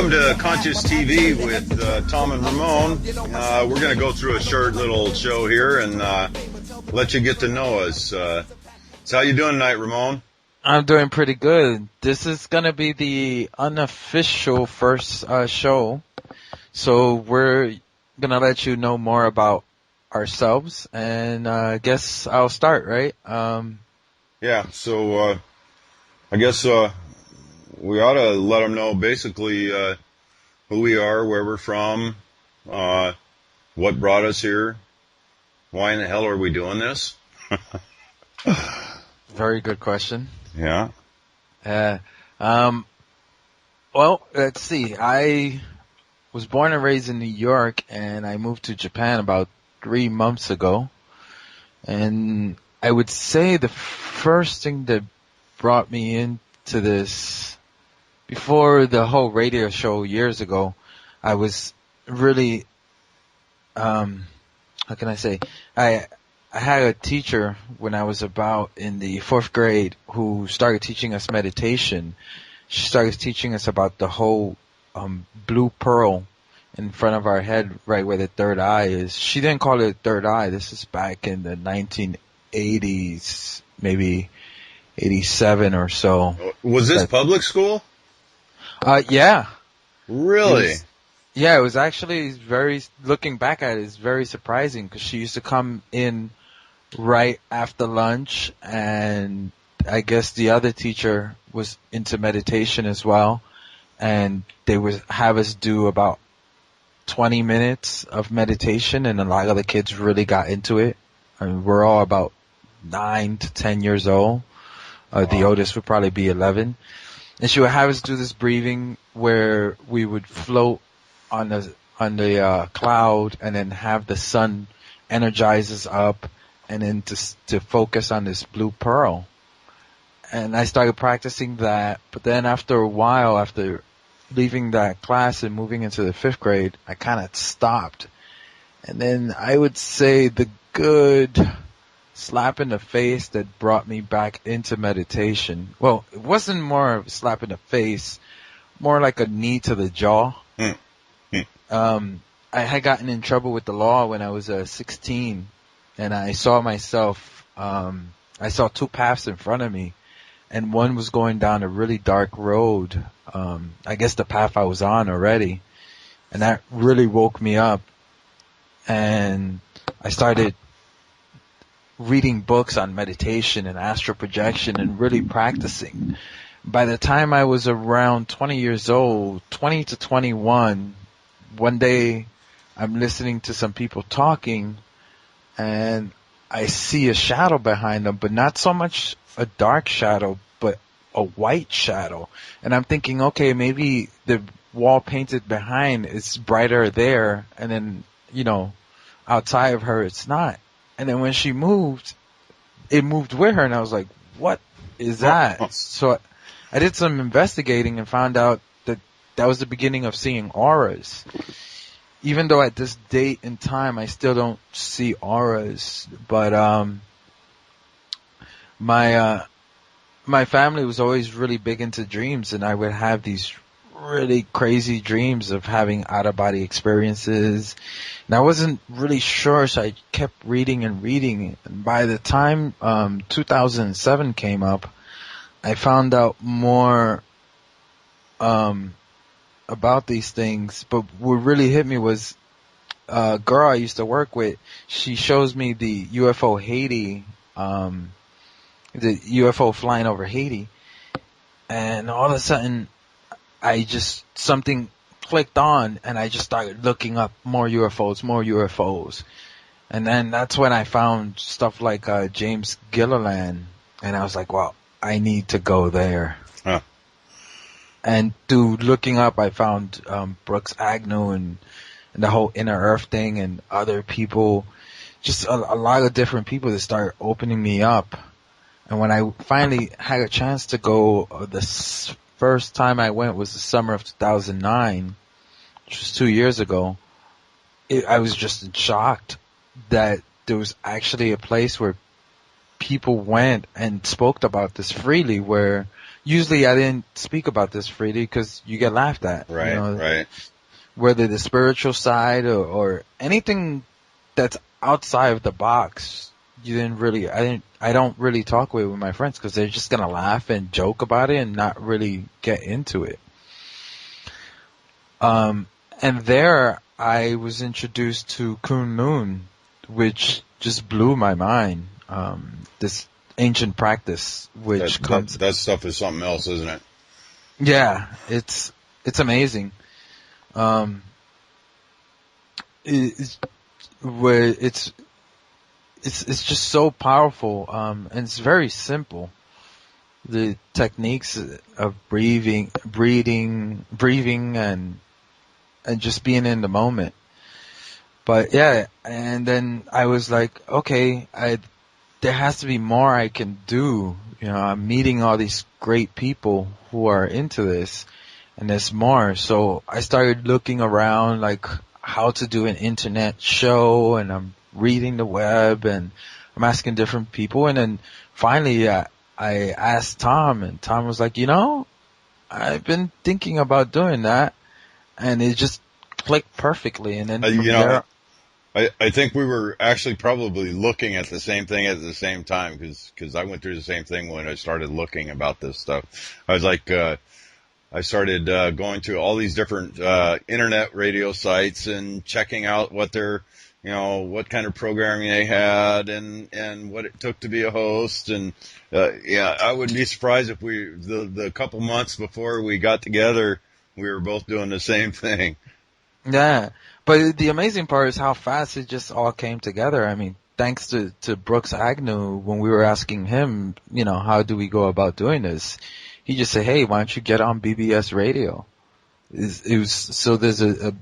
Welcome to Conscious TV with Tom and Ramon. We're going to go through a short little show here and let you get to know us. So how you doing tonight, Ramon? I'm doing pretty good. This is going to be the unofficial first show. So we're going to let you know more about ourselves. And I guess I'll start, right? Yeah, so I guess we ought to let them know basically who we are, where we're from, what brought us here, why in the hell are we doing this? Very good question. Yeah. Well, let's see. I was born and raised in New York, and I moved to Japan about 3 months ago. And I would say the first thing that brought me into this, before the whole radio show years ago, I was really, how can I say, I had a teacher when I was about in the 4th grade who started teaching us meditation. She started teaching us about the whole blue pearl in front of our head, right where the third eye is. She didn't call it third eye. This is back in the 1980s, maybe 87 or so. Was this public school? Yeah. Really? It was actually looking back at it, it's very surprising because she used to come in right after lunch, and I guess the other teacher was into meditation as well, and they would have us do about 20 minutes of meditation, and a lot of the kids really got into it. I mean, we're all about 9 to 10 years old. The oldest would probably be 11. And she would have us do this breathing where we would float on the cloud and then have the sun energize us up and then to focus on this blue pearl. And I started practicing that, but then after a while, after leaving that class and moving into the 5th grade, I kind of stopped. And then I would say the good slap in the face that brought me back into meditation. Well, it wasn't more of a slap in the face, more like a knee to the jaw. I had gotten in trouble with the law when I was 16, and I saw myself, I saw 2 paths in front of me, and one was going down a really dark road. I guess the path I was on already, and that really woke me up, and I started reading books on meditation and astral projection and really practicing. By the time I was around 20 years old, 20 to 21, one day I'm listening to some people talking and I see a shadow behind them, but not so much a dark shadow, but a white shadow. And I'm thinking, okay, maybe the wall painted behind is brighter there, and then, outside of her it's not. And then when she moved, it moved with her, and I was like, what is that? So I did some investigating and found out that was the beginning of seeing auras. Even though at this date and time I still don't see auras, but my family was always really big into dreams, and I would have these really crazy dreams of having out-of-body experiences. And I wasn't really sure, so I kept reading and reading. And by the time 2007 came up, I found out more about these things. But what really hit me was a girl I used to work with. She shows me the UFO Haiti, the UFO flying over Haiti. And all of a sudden, something clicked on, and I just started looking up more UFOs. And then that's when I found stuff like James Gilliland, and I was like, well, I need to go there. Huh. And through looking up, I found Brooks Agnew and the whole Inner Earth thing, and other people, just a lot of different people that started opening me up. And when I finally had a chance to go, the first time I went was the summer of 2009, which was 2 years ago. I was just shocked that there was actually a place where people went and spoke about this freely, where usually I didn't speak about this freely because you get laughed at. Right, right. Whether the spiritual side or anything that's outside of the box, I don't really talk with my friends because they're just gonna laugh and joke about it and not really get into it. And there I was introduced to Kunlun, which just blew my mind. This ancient practice, which that stuff is something else, isn't it? Yeah, it's amazing. It's just so powerful. And it's very simple. The techniques of breathing, and just being in the moment. But yeah, and then I was like, okay, there has to be more I can do. I'm meeting all these great people who are into this, and there's more. So I started looking around, like how to do an internet show, and I'm reading the web, and I'm asking different people, and then finally I asked Tom, and Tom was like, I've been thinking about doing that, and it just clicked perfectly. And then there, I think we were actually probably looking at the same thing at the same time because I went through the same thing when I started looking about this stuff. I was like, I started going to all these different internet radio sites and checking out what their, what kind of programming they had and what it took to be a host. And I wouldn't be surprised if the couple months before we got together, we were both doing the same thing. Yeah. But the amazing part is how fast it just all came together. I mean, thanks to Brooks Agnew, when we were asking him, how do we go about doing this? He just said, hey, why don't you get on BBS Radio? It was, so there's the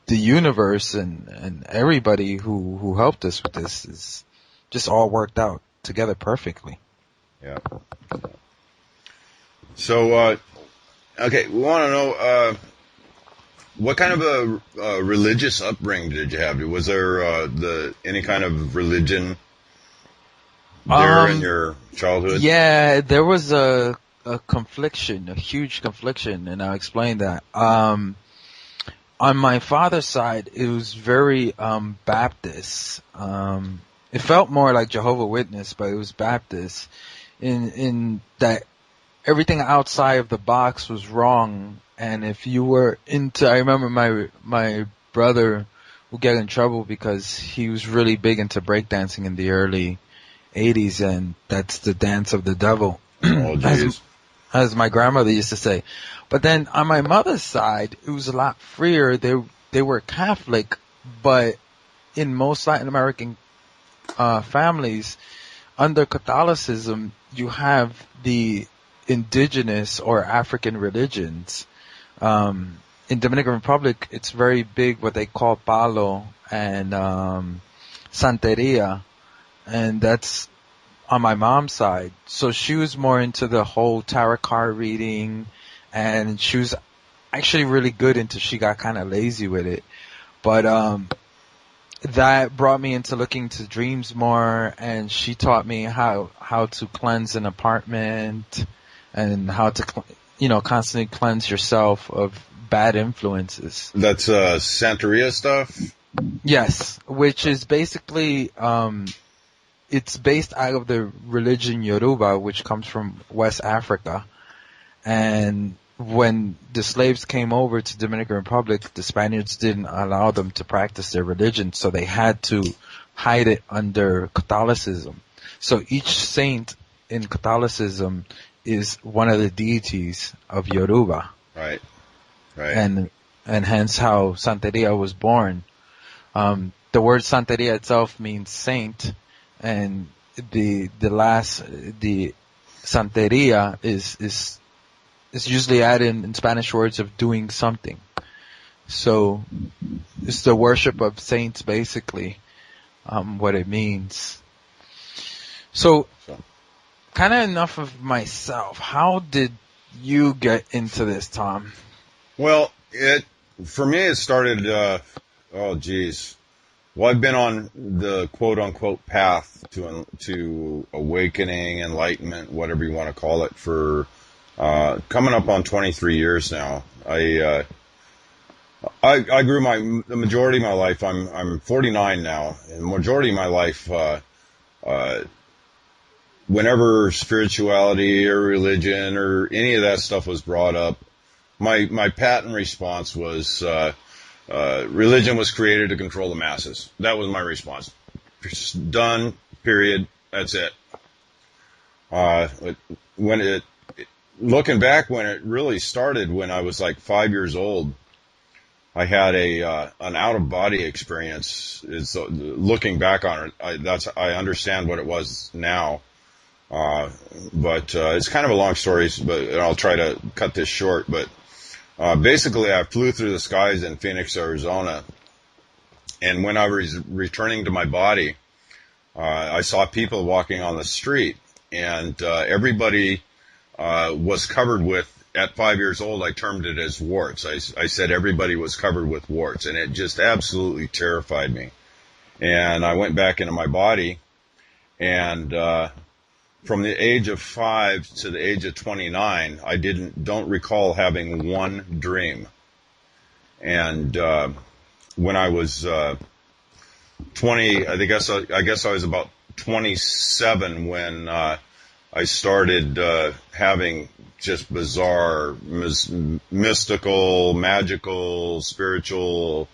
universe and everybody who helped us with this is just all worked out together perfectly. Yeah. So, okay, we want to know, what kind of a religious upbringing did you have? Was there any kind of religion there in your childhood? Yeah, there was a confliction, a huge confliction, and I'll explain that. On my father's side, it was very Baptist. It felt more like Jehovah's Witness, but it was Baptist. In that everything outside of the box was wrong. And if you were I remember my brother would get in trouble because he was really big into breakdancing in the early 80s, and that's the dance of the devil. Oh, geez. As my grandmother used to say. But then on my mother's side, it was a lot freer. They were Catholic, but in most Latin American families, under Catholicism, you have the indigenous or African religions. In Dominican Republic, it's very big what they call palo and santeria, and that's on my mom's side. So she was more into the whole tarot card reading, and she was actually really good until she got kind of lazy with it. But that brought me into looking to dreams more, and she taught me how to cleanse an apartment and how to constantly cleanse yourself of bad influences. That's Santeria stuff? Yes, which is basically it's based out of the religion Yoruba, which comes from West Africa. And when the slaves came over to Dominican Republic, the Spaniards didn't allow them to practice their religion, so they had to hide it under Catholicism. So each saint in Catholicism is one of the deities of Yoruba. Right. And hence how Santeria was born. The word Santeria itself means saint, and the Santeria is usually added in Spanish words of doing something. So it's the worship of saints, basically, what it means. So kind of enough of myself. How did you get into this, Tom? Well, for me it started, well, I've been on the quote unquote path to awakening, enlightenment, whatever you want to call it, for coming up on 23 years now. I grew the majority of my life. I'm 49 now, and the majority of my life, whenever spirituality or religion or any of that stuff was brought up, my patent response was, religion was created to control the masses. That was my response. Done. Period. That's it. Looking back, when it really started, when I was like 5 years old, I had an out of body experience. Looking back on it, I understand what it was now. But it's kind of a long story, but I'll try to cut this short. But basically, I flew through the skies in Phoenix, Arizona, and when I was returning to my body, I saw people walking on the street, and everybody was covered with. At 5 years old, I termed it as warts. I said everybody was covered with warts, and it just absolutely terrified me. And I went back into my body, and from the age of 5 to the age of 29, I don't recall having one dream. And when I was 20, I guess I was about 27 when I started having just bizarre, mystical, magical, spiritual